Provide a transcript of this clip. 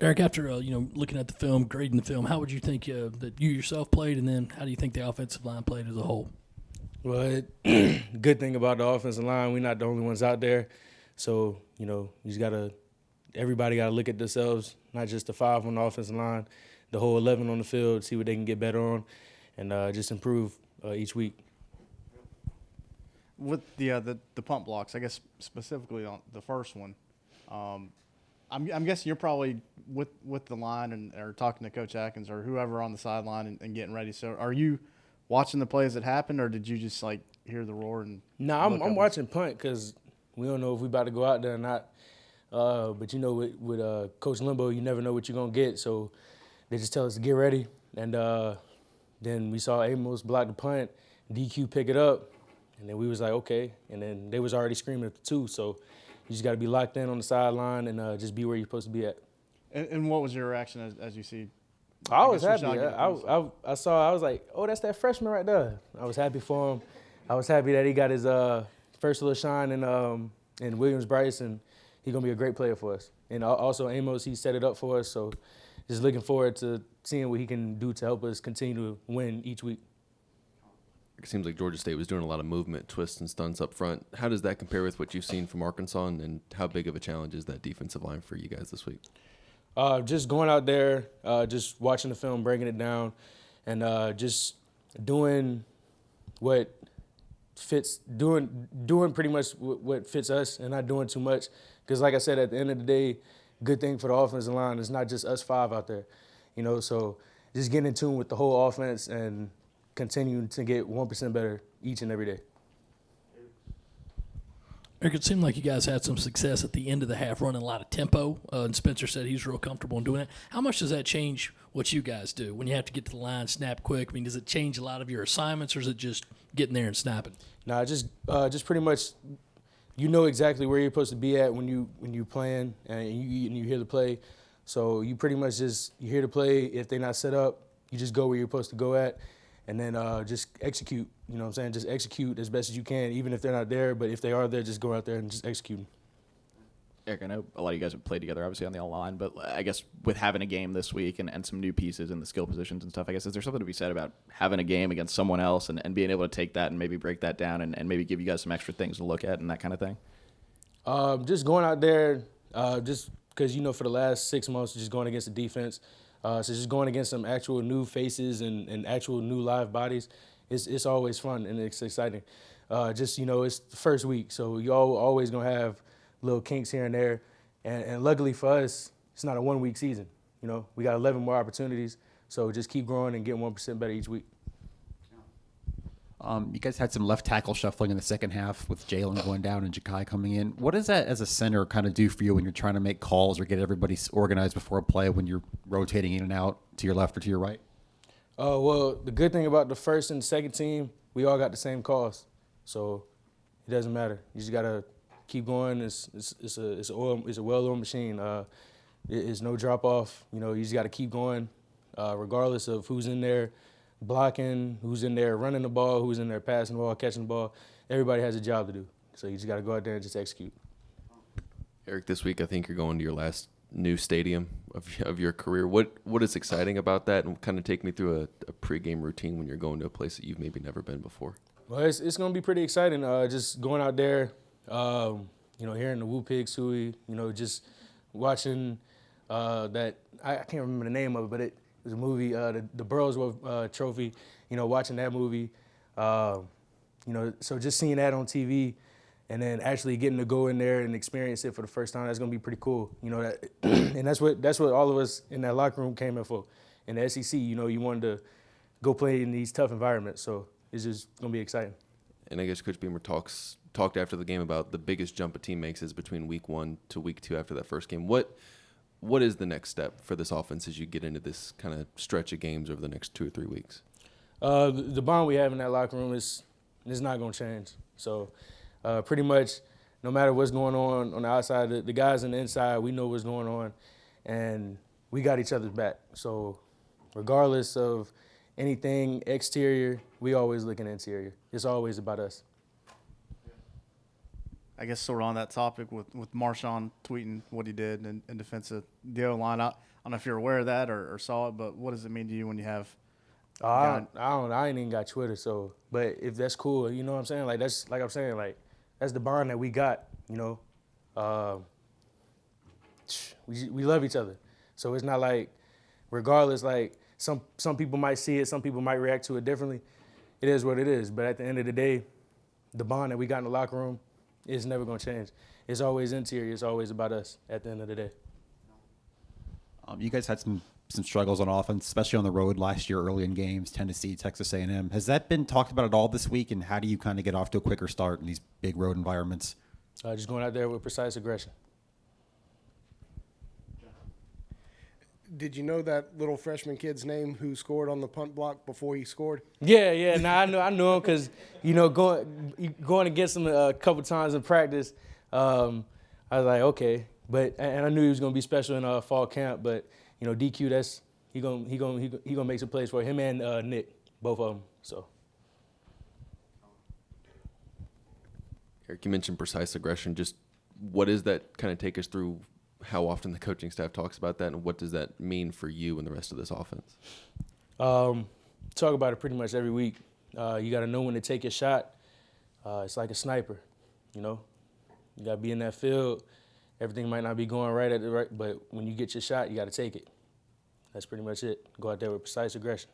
Eric, after looking at the film, grading the film, how would you think that you yourself played, and then how do you think the offensive line played as a whole? Well, good thing about the offensive line, we're not the only ones out there. So, you just everybody got to look at themselves, not just the five on the offensive line, the whole 11 on the field, see what they can get better on, and just improve each week. With the pump blocks, I guess specifically on the first one, I'm guessing you're probably with the line and or talking to Coach Atkins or whoever on the sideline and getting ready. So are you watching the plays that happened, or did you just like hear the roar and? No, I'm watching punt because we don't know if we about to go out there or not. But with Coach Limbo, you never know what you're gonna get. So they just tell us to get ready, and then we saw Amos block the punt, DQ pick it up, and then we was like, okay. And then they was already screaming at the two. So you just got to be locked in on the sideline and just be where you're supposed to be at. And what was your reaction as you see? I was happy. I was like, oh, that's that freshman right there. I was happy for him. I was happy that he got his first little shine in Williams-Brice, and he's going to be a great player for us. And also Amos, he set it up for us, so just looking forward to seeing what he can do to help us continue to win each week. It seems like Georgia State was doing a lot of movement, twists, and stunts up front. How does that compare with what you've seen from Arkansas, and how big of a challenge is that defensive line for you guys this week? Just going out there, just watching the film, breaking it down, and just doing what fits, doing pretty much what fits us, and not doing too much. Because, like I said, at the end of the day, good thing for the offensive line is not just us five out there, So just getting in tune with the whole offense and continuing to get 1% better each and every day. Eric, it seemed like you guys had some success at the end of the half, running a lot of tempo, and Spencer said he's real comfortable in doing it. How much does that change what you guys do when you have to get to the line, snap quick? I mean, does it change a lot of your assignments, or is it just getting there and snapping? Nah, just pretty much you know exactly where you're supposed to be at when you playing and you hear the play. So you pretty much you hear the play. If they're not set up, you just go where you're supposed to go at. And then just execute, you know what I'm saying? Just execute as best as you can, even if they're not there. But if they are there, just go out there and just execute. Eric, I know a lot of you guys have played together, obviously, on the line, but I guess with having a game this week and some new pieces in the skill positions and stuff, I guess, is there something to be said about having a game against someone else and being able to take that and maybe break that down and maybe give you guys some extra things to look at and that kind of thing? Just going out there, just because, for the last 6 months, just going against the defense, so just going against some actual new faces and actual new live bodies, it's always fun and it's exciting. It's the first week, so you're always going to have little kinks here and there. And luckily for us, it's not a 1-week season. We got 11 more opportunities, so just keep growing and get 1% better each week. You guys had some left tackle shuffling in the second half with Jalen going down and Ja'Kai coming in. What does that as a center kind of do for you when you're trying to make calls or get everybody organized before a play when you're rotating in and out to your left or to your right? Well, the good thing about the first and second team, we all got the same calls, so it doesn't matter. You just gotta keep going. It's a well-oiled machine. It's no drop off. You just gotta keep going, regardless of who's in there blocking, who's in there running the ball, who's in there passing the ball, catching the ball. Everybody has a job to do. So you just got to go out there and just execute. Eric, this week I think you're going to your last new stadium of your career. What is exciting about that? And kind of take me through a pregame routine when you're going to a place that you've maybe never been before. Well, it's going to be pretty exciting. Just going out there, hearing the Woo Pig Suey, just watching that. I can't remember the name of it, but it was a movie, the Burroughs Trophy, watching that movie. So just seeing that on TV and then actually getting to go in there and experience it for the first time, that's going to be pretty cool. That, and that's what all of us in that locker room came in for. In the SEC, you wanted to go play in these tough environments, so it's just going to be exciting. And I guess Coach Beamer talked after the game about the biggest jump a team makes is between week 1 to week 2 after that first game. What is the next step for this offense as you get into this kind of stretch of games over the next 2 or 3 weeks? The bond we have in that locker room is not going to change. So pretty much no matter what's going on the outside, the guys on the inside, we know what's going on, and we got each other's back. So regardless of anything exterior, we always look at interior. It's always about us. I guess sort of on that topic with Marshawn tweeting what he did in defense of the O-line. I don't know if you're aware of that or saw it, but what does it mean to you when you have I ain't even got Twitter, so but if that's cool, you know what I'm saying? Like that's like I'm saying, like that's the bond that we got, you know. We love each other. So it's not like regardless, like some people might see it, some people might react to it differently. It is what it is. But at the end of the day, the bond that we got in the locker room is never gonna change. It's always interior, it's always about us at the end of the day. You guys had some struggles on offense, especially on the road last year, early in games, Tennessee, Texas A&M. Has that been talked about at all this week, and how do you kind of get off to a quicker start in these big road environments? Just going out there with precise aggression. Did you know that little freshman kid's name who scored on the punt block before he scored? Yeah. Nah, I knew him because you know going against him a couple times in practice. I was like, okay, and I knew he was gonna be special in fall camp. But you know, DQ, he gonna make some plays for him and Nick, both of them. So. Eric, you mentioned precise aggression. Just what does that kind of take us through? How often the coaching staff talks about that, and what does that mean for you and the rest of this offense? Talk about it pretty much every week. You got to know when to take your shot. It's like a sniper, you know. You got to be in that field. Everything might not be going right but when you get your shot, you got to take it. That's pretty much it. Go out there with precise aggression.